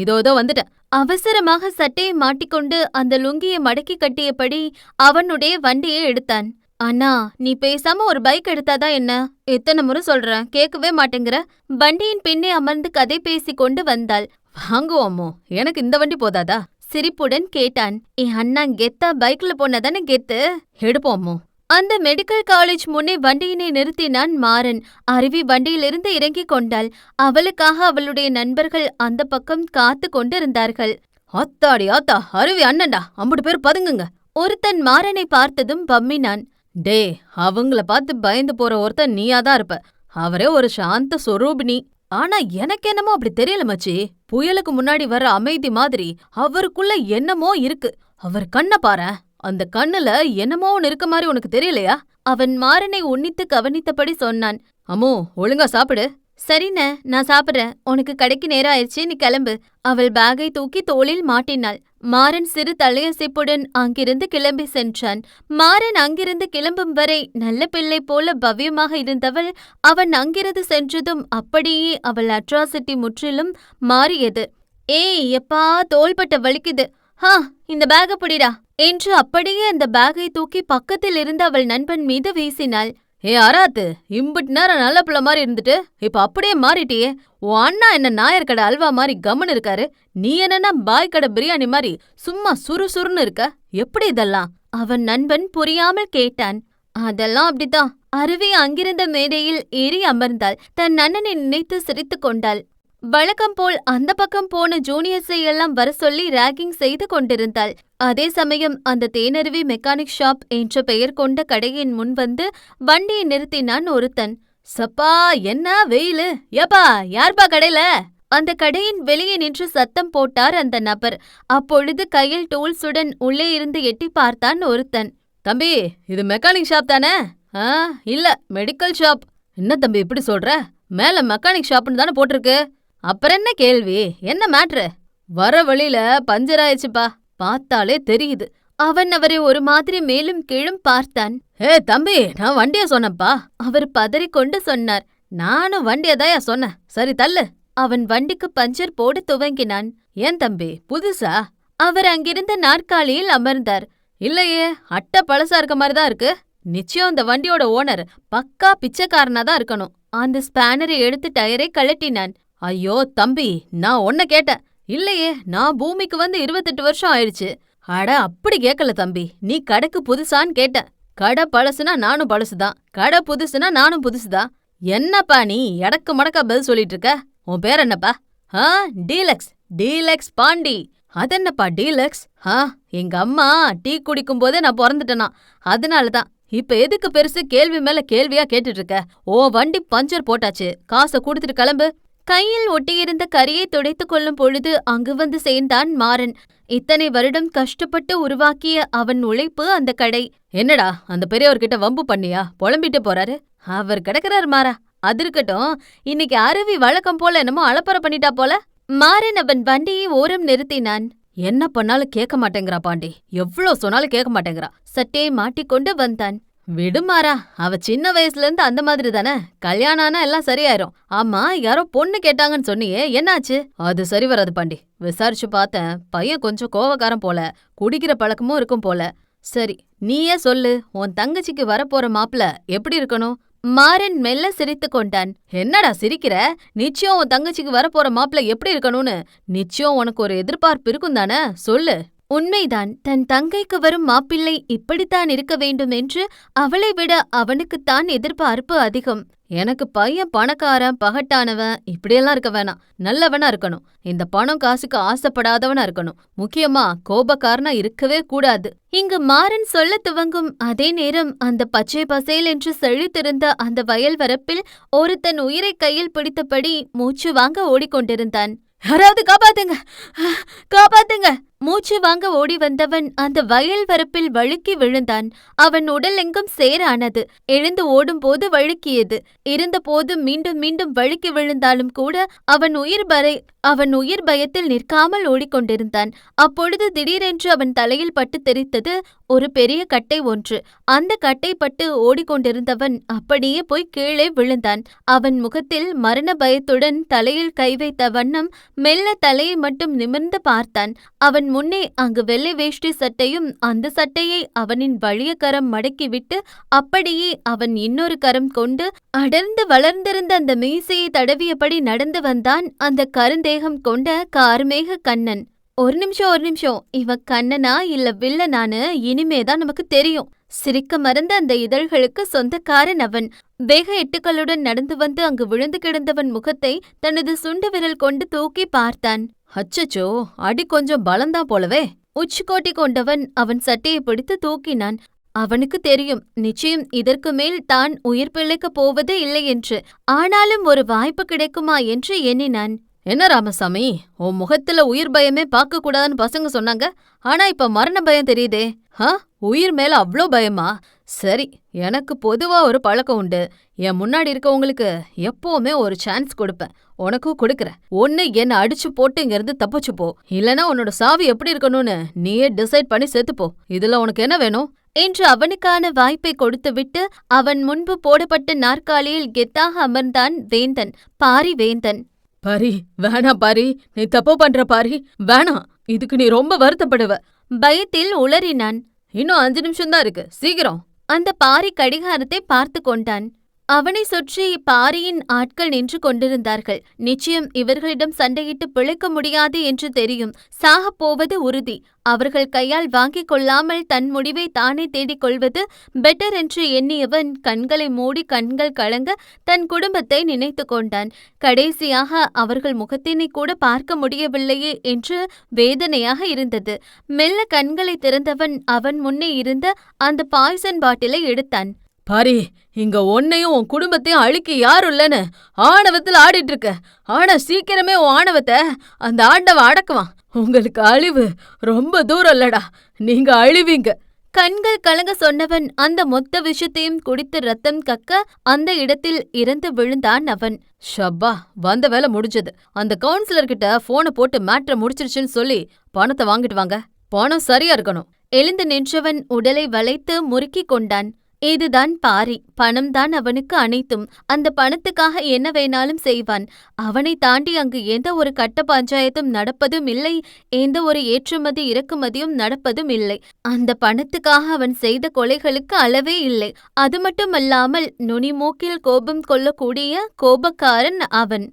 இதோ வந்துட்டேன். அவசரமாக சட்டையை மாட்டிக்கொண்டு அந்த லுங்கியை மடக்கி கட்டியபடி அவனுடைய வண்டியை எடுத்தான். அண்ணா, நீ பேசாம ஒரு பைக் எடுத்தாதான் என்ன? எத்தனை முறை சொல்றேன், கேட்கவே மாட்டேங்கிற. வண்டியின் பின்னே அமர்ந்து கதை பேசி கொண்டு வந்தாள். வாங்குவோமோ, எனக்கு இந்த வண்டி போதாதா? சிரிப்புடன் கேட்டான். என் அண்ணா கெத்தா பைக்ல போனதானே கெத்து. எடுப்போமோ. அந்த மெடிக்கல் காலேஜ் முன்னே வண்டியினை நிறுத்தினான் மாறன். அருவி வண்டியிலிருந்து இறங்கிக் கொண்டாள். அவளுக்காக அவளுடைய நண்பர்கள் அந்த பக்கம் காத்து கொண்டிருந்தார்கள். ஆத்தாடி ஆத்தா, அருவி அண்ணன்டா, அம்புட்டு பேர் பதுங்குங்க. ஒருத்தன் மாறனை பார்த்ததும் பம்மினான். டே, அவங்கள பார்த்து பயந்து போற ஒருத்தன் நீயாதான் இருப்ப. அவரே ஒரு சாந்த சொரூபினி. ஆனா எனக்கு என்னமோ அப்படி தெரியல மச்சி. புயலுக்கு முன்னாடி வர்ற அமைதி மாதிரி அவருக்குள்ள என்னமோ இருக்கு. அவர் கண்ண பாரேன், அந்த கண்ணுல என்னமோ ஒன்னு இருக்க மாதிரி உனக்கு தெரியலையா? அவன் மாறனை உன்னித்து கவனித்தபடி சொன்னான். அம்மு, ஒழுங்கா சாப்பிடு. சரிண்ணே, நான் சாப்பிடுறேன். உனக்கு கடைக்கு நேரம் ஆயிடுச்சு, நீ கிளம்பு. அவள் பேக்கை தூக்கி தோளில் மாட்டினாள். மாறன் சிறு தலையசைப்புடன் அங்கிருந்து கிளம்பி சென்றான். மாறன் அங்கிருந்து கிளம்பும் வரை நல்ல பிள்ளை போல பவ்யமாக இருந்தவள் அவன் அங்கிருந்து சென்றதும் அப்படியே அவள் அட்ராசிட்டி முற்றிலும் மாறியது. ஏய் எப்பா, தோள்பட்ட வலிக்குது. ஹா, இந்த பேக புடிடா என்று அப்படியே அந்த பேக்கை தூக்கி பக்கத்தில் இருந்து அவள் நண்பன் மீது வீசினாள். ஏ அராத்து, இம்புட்டு நேரம் நல்ல பிள்ளை மாதிரி இருந்துட்டு இப்ப அப்படியே மாறிட்டியே. உன் அண்ணா என்ன நாயர் கடை அல்வா மாதிரி கம்முன்னு இருக்காரு, நீ என்னன்னா பாய் கடை பிரியாணி மாதிரி சும்மா சுறுசுறுன்னு இருக்க. எப்படி இதெல்லாம்? அவன் நண்பன் புரியாமல் கேட்டான். அதெல்லாம் அப்படித்தான். அருவி அங்கிருந்த மேடையில் ஏறி அமர்ந்தாள். தன் அண்ணனை நினைத்து சிரித்துக் கொண்டாள். வழக்கம் போல் அந்த பக்கம் போன ஜூனியர்ஸை எல்லாம் வர சொல்லி ராகிங் செய்து கொண்டிருந்தாள். அதே சமயம் அந்த தேனருவி மெக்கானிக் ஷாப் என்ற பெயர் கொண்ட கடையின் முன் வந்து வண்டியை நிறுத்தினான் ஒருத்தன். சப்பா, என்ன வெயிலு! ஏப்பா, யார்பா கடையில? அந்த கடையின் வெளியே நின்று சத்தம் போட்டார் அந்த நபர். அப்பொழுது கையில் டூல்ஸுடன் உள்ளே இருந்து எட்டி பார்த்தான் ஒருத்தன். தம்பி, இது மெக்கானிக் ஷாப் தானே? இல்ல, மெடிக்கல் ஷாப். என்ன தம்பி இப்படி சொல்ற? மேல மெக்கானிக் ஷாப்னு தானே போட்டிருக்கு. அப்புறம் என்ன கேள்வி? என்ன மேட்ரு? வர வழியில பஞ்சர் ஆயிடுச்சுப்பா, பார்த்தாலே தெரியுது. அவன் அவரை ஒரு மாதிரி மேலும் கீழும் பார்த்தான். தம்பி, நான் வண்டிய சொன்னப்பா. அவர் பதறிக்கொண்டு சொன்னார். நானும் வண்டியதாயா சொன்னேன். சரி தள்ளு. அவன் வண்டிக்கு பஞ்சர் போட துவங்கினான். ஏன் தம்பி, புதுசா? அவர் அங்கிருந்த நாற்காலியில் அமர்ந்தார். இல்லையே, அட்டை பழசா இருக்க மாதிரிதான் இருக்கு. நிச்சயம் அந்த வண்டியோட ஓனர் பக்கா பிச்சைக்காரனா தான் இருக்கணும். அந்த ஸ்பேனரை எடுத்து டயரை கழட்டினான். ஐயோ தம்பி, நான் ஒன்ன கேட்டேன். இல்லையே, நான் பூமிக்கு வந்து 28 வருஷம் ஆயிடுச்சு. அட அப்படி கேட்கல தம்பி, நீ கடைக்கு புதுசான்னு கேட்டேன். கடை பழசுனா நானும் பழசுதான், கடை புதுசுனா நானும் புதுசுதான். என்னப்பா நீ எடக்கு மடக்கா பதில் சொல்லிட்டு இருக்க? உன் பேர் என்னப்பா? டீலக்ஸ். டீலக்ஸ் பாண்டி. அதென்னப்பா டீலக்ஸ்? எங்க அம்மா டீ குடிக்கும் போதே நான் பிறந்துட்டேனா, அதனாலதான். இப்ப எதுக்கு பெருசு கேள்வி மேல கேள்வியா கேட்டுட்டு இருக்க? ஓ வண்டி பஞ்சர் போட்டாச்சு, காசை கொடுத்துட்டு கிளம்பு. கையில் ஒட்டியிருந்த கரியை துடைத்துக் கொள்ளும் பொழுது அங்கு வந்து சேர்ந்தான் மாறன். இத்தனை வருடம் கஷ்டப்பட்டு உருவாக்கிய அவன் உழைப்பு அந்த கடை. என்னடா அந்த பெரியவர்கிட்ட வம்பு பண்ணியா? புலம்பிட்டு போறாரு. அவர் கிடக்குறாரு மாறா. அது இருக்கட்டும், இன்னைக்கு அருவி வழக்கம் போல என்னமோ அலப்பற பண்ணிட்டா போல. மாறன் அவன் வண்டியை ஓரம் நிறுத்தினான். என்ன பண்ணாலும் கேட்க மாட்டேங்கிறா பாண்டி, எவ்ளோ சொன்னாலும் கேட்க மாட்டேங்கிறா. சட்டையை மாட்டிக்கொண்டு வந்தான். விடுமாறா, அவ சின்ன வயசுல இருந்து அந்த மாதிரி தானே. கல்யாணம் ஆனா எல்லாம் சரியாயிரும். ஆமா, யாரோ பொண்ணு கேட்டாங்கன்னு சொன்னியே, என்னாச்சு? அது சரி வராது பாண்டி. விசாரிச்சு பார்த்தேன், பையன் கொஞ்சம் கோவக்காரன் போல, குடிக்கிற பழக்கமும் இருக்கும் போல. சரி, நீயே சொல்லு, உன் தங்கச்சிக்கு வரப்போற மாப்பிள எப்படி இருக்கணும்? மாறன் மெல்ல சிரித்துக் கொண்டான். என்னடா சிரிக்கிற? நிச்சயம் உன் தங்கச்சிக்கு வரப்போற மாப்பிள எப்படி இருக்கணும்னு நிச்சயம் உனக்கு ஒரு எதிர்பார்ப்பு இருக்கும் தானே? சொல்லு. உண்மைதான். தன் தங்கைக்கு வரும் மாப்பிள்ளை இப்படித்தான் இருக்க வேண்டும் என்று அவளை விட அவனுக்குத்தான் எதிர்பார்ப்பு அதிகம். எனக்கு பையன் பணக்காரன், பகட்டானவன் இப்படியெல்லாம் இருக்க வேணாம். நல்லவனா இருக்கணும். இந்த பணம் காசுக்கு ஆசைப்படாதவனா இருக்கணும். முக்கியமா கோபக்காரனா இருக்கவே கூடாது. இங்கு மாறன் சொல்ல துவங்கும் அதே நேரம் அந்த பச்சை பசேல் என்று செழித்திருந்த அந்த வயல் வரப்பில் ஒருத்தன் உயிரை கையில் பிடித்தபடி மூச்சு வாங்க ஓடிக்கொண்டிருந்தான். யாராவது காப்பாத்துங்க, காப்பாத்துங்க! மூச்சு வாங்க ஓடி வந்தவன் அந்த வயல் வரப்பில் வழுக்கி விழுந்தான். அவன் உடல் எங்கும் சேரானது. எழுந்து ஓடும்போது வழுக்கியது. இருந்தபோது மீண்டும் மீண்டும் வழுக்கி விழுந்தாலும் கூட அவன் உயிர் பயத்தில் நிற்காமல் ஓடிக்கொண்டிருந்தான். அப்பொழுது திடீரென்று அவன் தலையில் பட்டு தெரித்தது ஒரு பெரிய கட்டை ஒன்று. அந்த கட்டை பட்டு ஓடிக்கொண்டிருந்தவன் அப்படியே போய் கீழே விழுந்தான். அவன் முகத்தில் மரண பயத்துடன் தலையில் கை வைத்த வண்ணம் மெல்ல தலையை மட்டும் நிமிர்ந்து பார்த்தான். அவன் முன்னே அங்கு வெள்ளை வேஷ்டி சட்டையும், அந்த சட்டையை அவனின் வலிய கரம் மடக்கிவிட்டு அப்படியே அவன் இன்னொரு கரம் கொண்டு அடர்ந்து வளர்ந்திருந்த அந்த மீசையை தடவியபடி நடந்து வந்தான் அந்த கருந்தேகம் கொண்ட கார்மேக கண்ணன். ஒரு நிமிஷம், இவ கண்ணனா இல்ல வில்லனான்னு இனிமேதான் நமக்கு தெரியும். சிரிக்க மறந்த அந்த இதழ்களுக்கு சொந்தக்காரன் அவன். வேக எட்டுக்களுடன் நடந்து வந்து அங்கு விழுந்து கிடந்தவன் முகத்தை தனது சுண்டு விரல் கொண்டு தூக்கி பார்த்தான். அச்சச்சோ, அடி கொஞ்சம் பலந்தான் போலவே. உச்சிக்கோட்டி கொண்டவன் அவன் சட்டையை பிடித்து தூக்கினான். அவனுக்கு தெரியும் நிச்சயம் இதற்கு மேல் தான் உயிர் பிழைக்கப் போவதே இல்லை என்று. ஆனாலும் ஒரு வாய்ப்பு கிடைக்குமா என்று எண்ணினான். என்ன ராமசாமி, உன் முகத்துல உயிர் பயமே பார்க்க கூடாதுன்னு பசங்க சொன்னாங்க. ஆனா இப்ப மரண பயம் தெரியுதே. உயிர் மேல அவ்ளோ பயமா? சரி, எனக்கு பொதுவா ஒரு பழக்கம் உண்டு. என் முன்னாடி இருக்கவங்களுக்கு எப்பவுமே ஒரு சான்ஸ் கொடுப்பேன். உனக்கும் கொடுக்கறேன். ஒன்னு என்ன அடிச்சு போட்டு இங்கிருந்து தப்பிச்சு போ, இல்லனா உன்னோட சாவி எப்படி இருக்கணும்னு நீயே டிசைட் பண்ணி செத்துப்போ. இதுல உனக்கு என்ன வேணும் என்று அவனுக்கான வாய்ப்பை கொடுத்துவிட்டு அவன் முன்பு போடப்பட்ட நாற்காலியில் கெத்தாக அமர்ந்தான் வேந்தன், பாரி வேந்தன். பாரி, வேணாம் பாரி, நீ தப்பு பண்ற பாரி, வேணாம். இதுக்கு நீ ரொம்ப வருத்தப்படுவ. பயத்தில் உளறினான். இன்னும் 5 நிமிஷம்தான் இருக்கு, சீக்கிரம். அந்த பாரி கடிகாரத்தை பார்த்து கொண்டான். அவனை சுற்றி பாரியின் ஆட்கள் நின்று கொண்டிருந்தார்கள். நிச்சயம் இவர்களிடம் சண்டையிட்டு பிழைக்க முடியாது என்று தெரியும். சாகப் போவது உறுதி. அவர்கள் கையால் வாங்கிக் கொள்ளாமல் தன் முடிவை தானே தேடிக் கொள்வது பெட்டர் என்று எண்ணியவன் கண்களை மூடி கண்கள் கலங்க தன் குடும்பத்தை நினைத்து கொண்டான். கடைசியாக அவர்கள் முகத்தினை கூட பார்க்க முடியவில்லையே என்று வேதனையாக இருந்தது. மெல்ல கண்களை திறந்தவன் அவன் முன்னே இருந்த அந்த பாய்சன் பாட்டிலை எடுத்தான். பாரி, இங்க உன்னையும் உன் குடும்பத்தையும் அழிக்க யாரும் இல்லன்னு ஆணவத்தில் ஆடிட்டு இருக்க. ஆனா சீக்கிரமே உன் ஆணவத்தை அந்த ஆண்டவன் அடக்குவான். உங்களுக்கு அழிவு ரொம்ப தூரம் இல்லடா, நீங்க அழிவீங்க. கண்கள் கலங்க சொன்னவன் அந்த மொத்த விஷயத்தையும் குடித்து ரத்தம் கக்க அந்த இடத்தில் இறந்து விழுந்தான் அவன். ஷப்பா, வந்த வேலை முடிஞ்சது. அந்த கவுன்சிலர்கிட்ட போனை போட்டு மேட்ரை முடிச்சிருச்சுன்னு சொல்லி பணத்தை வாங்கிட்டு வாங்க. பணம் சரியா இருக்கணும். எழுந்து நின்றவன் உடலை வளைத்து முறுக்கிக் கொண்டான். இதுதான் பாரி. பணம்தான் அவனுக்கு அனைத்தும். அந்த பணத்துக்காக என்ன வேணாலும் செய்வான். அவனை தாண்டி அங்கு எந்த ஒரு கட்ட பஞ்சாயத்தும் நடப்பதும் இல்லை, எந்த ஒரு ஏற்றுமதி இறக்குமதியும் நடப்பதும் இல்லை. அந்த பணத்துக்காக அவன் செய்த கொலைகளுக்கு அளவே இல்லை. அது மட்டுமல்லாமல் நுனி மூக்கில் கோபம் கொள்ளக்கூடிய கோபக்காரன் அவன்.